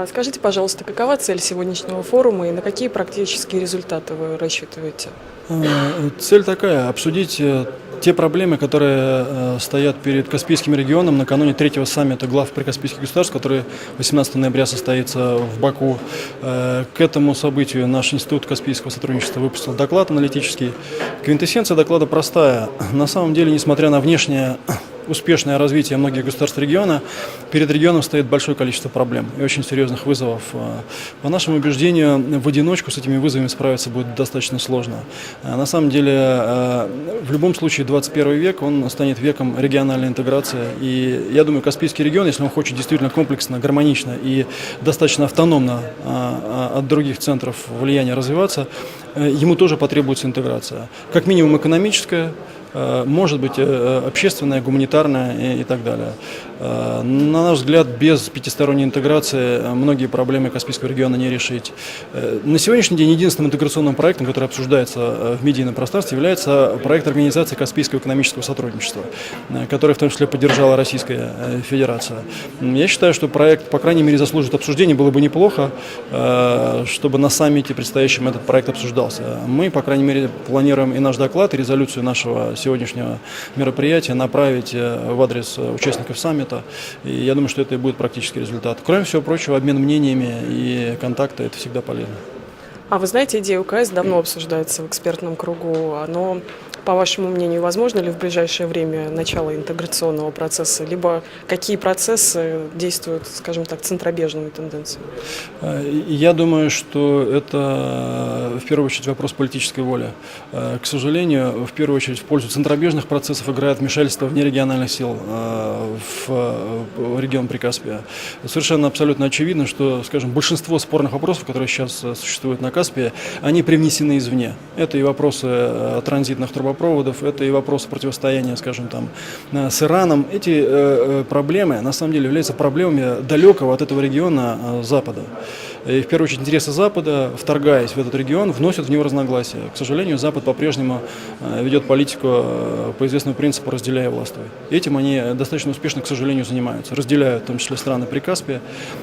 Скажите, пожалуйста, какова цель сегодняшнего форума и на какие практические результаты вы рассчитываете? Цель такая – обсудить те проблемы, которые стоят перед Каспийским регионом накануне третьего саммита глав прикаспийских государств, который 18 ноября состоится в Баку. К этому событию наш Институт Каспийского сотрудничества выпустил доклад аналитический. Квинтэссенция доклада простая. На самом деле, несмотря на внешнее успешное развитие многих государств региона, перед регионом стоит большое количество проблем и очень серьезных вызовов. По нашему убеждению, в одиночку с этими вызовами справиться будет достаточно сложно. На самом деле, в любом случае, 21 век, он станет веком региональной интеграции. И я думаю, Каспийский регион, если он хочет действительно комплексно, гармонично и достаточно автономно от других центров влияния развиваться, ему тоже потребуется интеграция. Как минимум экономическая, может быть, общественная, гуманитарная и так далее. На наш взгляд, без пятисторонней интеграции многие проблемы Каспийского региона не решить. На сегодняшний день единственным интеграционным проектом, который обсуждается в медийном пространстве, является проект Организации Каспийского экономического сотрудничества, который в том числе поддержала Российская Федерация. Я считаю, что проект, по крайней мере, заслужит обсуждения. Было бы неплохо, чтобы на саммите предстоящем этот проект обсуждался. Мы, по крайней мере, планируем и наш доклад, и резолюцию нашего сегодняшнего мероприятия направить в адрес участников саммита. И я думаю, что это и будет практический результат. Кроме всего прочего, обмен мнениями и контакты – это всегда полезно. Вы знаете, идея УКС давно обсуждается в экспертном кругу, но, по вашему мнению, возможно ли в ближайшее время начало интеграционного процесса, либо какие процессы действуют, скажем так, центробежными тенденциями? Я думаю, что это в первую очередь вопрос политической воли. К сожалению, в первую очередь в пользу центробежных процессов играет вмешательство внерегиональных сил в регион Прикаспия. Совершенно абсолютно очевидно, что, скажем, большинство спорных вопросов, которые сейчас существуют на Каспии, они привнесены извне. Это и вопросы транзитных трубопроводов, это и вопросы противостояния, скажем, там, с Ираном. Эти проблемы, на самом деле, являются проблемами далекого от этого региона Запада. И, в первую очередь, интересы Запада, вторгаясь в этот регион, вносят в него разногласия. К сожалению, Запад по-прежнему ведет политику по известному принципу «разделяй и властвуй». Этим они достаточно успешно, к сожалению, занимаются. Разделяют, в том числе, страны Прикаспия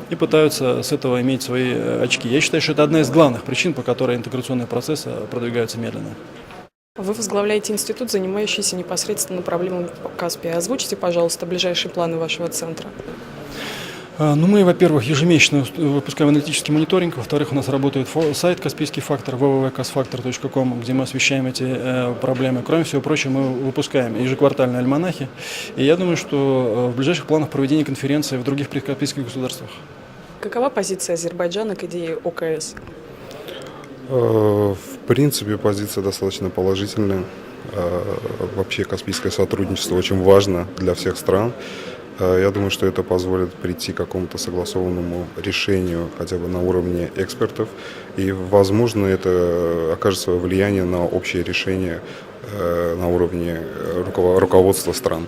и пытаются с этого иметь свои очки. Я считаю, что это одна из главных причин, по которой интеграционные процессы продвигаются медленно. Вы возглавляете институт, занимающийся непосредственно проблемами Каспия. Озвучите, пожалуйста, ближайшие планы вашего центра. Мы, во-первых, ежемесячно выпускаем аналитический мониторинг, во-вторых, у нас работает сайт «Каспийский фактор» www.kasfactor.com, где мы освещаем эти проблемы. Кроме всего прочего, мы выпускаем ежеквартальные альманахи, и я думаю, что в ближайших планах проведения конференции в других прикаспийских государствах. Какова позиция Азербайджана к идее ОКС? В принципе, позиция достаточно положительная. Вообще, каспийское сотрудничество очень важно для всех стран. Я думаю, что это позволит прийти к какому-то согласованному решению хотя бы на уровне экспертов. И, возможно, это окажет свое влияние на общее решение на уровне руководства стран.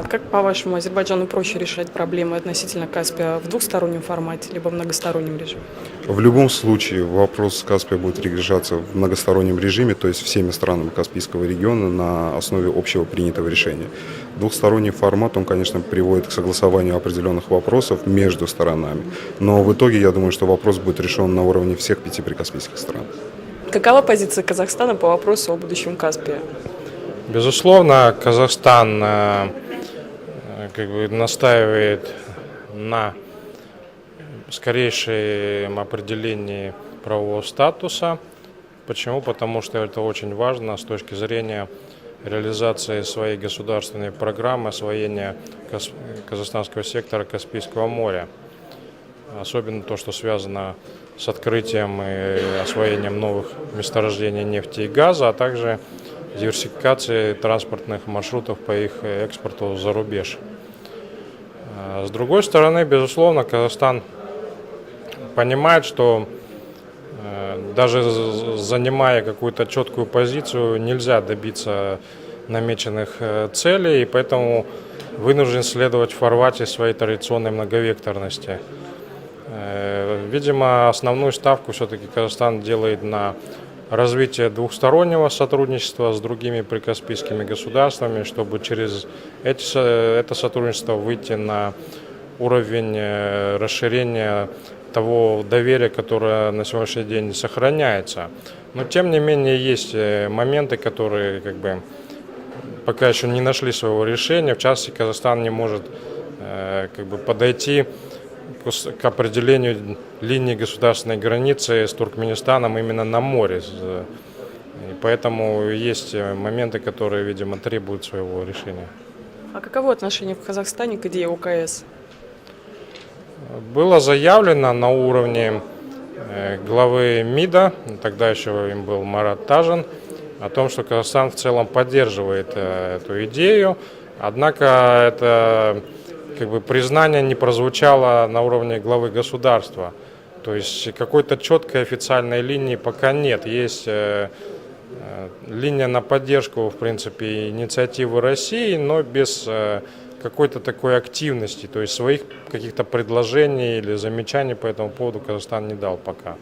Как, по-вашему, Азербайджану проще решать проблемы относительно Каспия в двухстороннем формате, либо в многостороннем режиме? В любом случае вопрос Каспия будет решаться в многостороннем режиме, то есть всеми странами Каспийского региона на основе общего принятого решения. Двухсторонний формат, он, конечно, приводит к согласованию определенных вопросов между сторонами, но в итоге, я думаю, что вопрос будет решен на уровне всех 5 прикаспийских стран. Какова позиция Казахстана по вопросу о будущем Каспия? Безусловно, Казахстан настаивает на скорейшем определении правового статуса. Почему? Потому что это очень важно с точки зрения реализации своей государственной программы освоения казахстанского сектора Каспийского моря. Особенно то, что связано с открытием и освоением новых месторождений нефти и газа, а также диверсификации транспортных маршрутов по их экспорту за рубеж. С другой стороны, безусловно, Казахстан понимает, что даже занимая какую-то четкую позицию, нельзя добиться намеченных целей, и поэтому вынужден следовать в формате своей традиционной многовекторности. Видимо, основную ставку все-таки Казахстан делает на развитие двухстороннего сотрудничества с другими прикаспийскими государствами, чтобы через это сотрудничество выйти на уровень расширения того доверия, которое на сегодняшний день сохраняется. Но тем не менее есть моменты, которые пока еще не нашли своего решения. В частности, Казахстан не может подойти к определению линии государственной границы с Туркменистаном именно на море. И поэтому есть моменты, которые, видимо, требуют своего решения. А каково отношение в Казахстане к идее ОКС? Было заявлено на уровне главы МИДа, тогда еще им был Марат Тажин, о том, что Казахстан в целом поддерживает эту идею. Однако это признание не прозвучало на уровне главы государства. То есть какой-то четкой официальной линии пока нет. Есть линия на поддержку, в принципе, инициативы России, но без какой-то такой активности. То есть своих каких-то предложений или замечаний по этому поводу Казахстан не дал пока.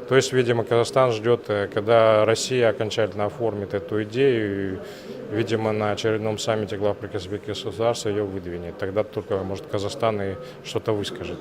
То есть, видимо, Казахстан ждет, когда Россия окончательно оформит эту идею и, видимо, на очередном саммите глав прикаспийских государств ее выдвинет. Тогда только, может, Казахстан и что-то выскажет.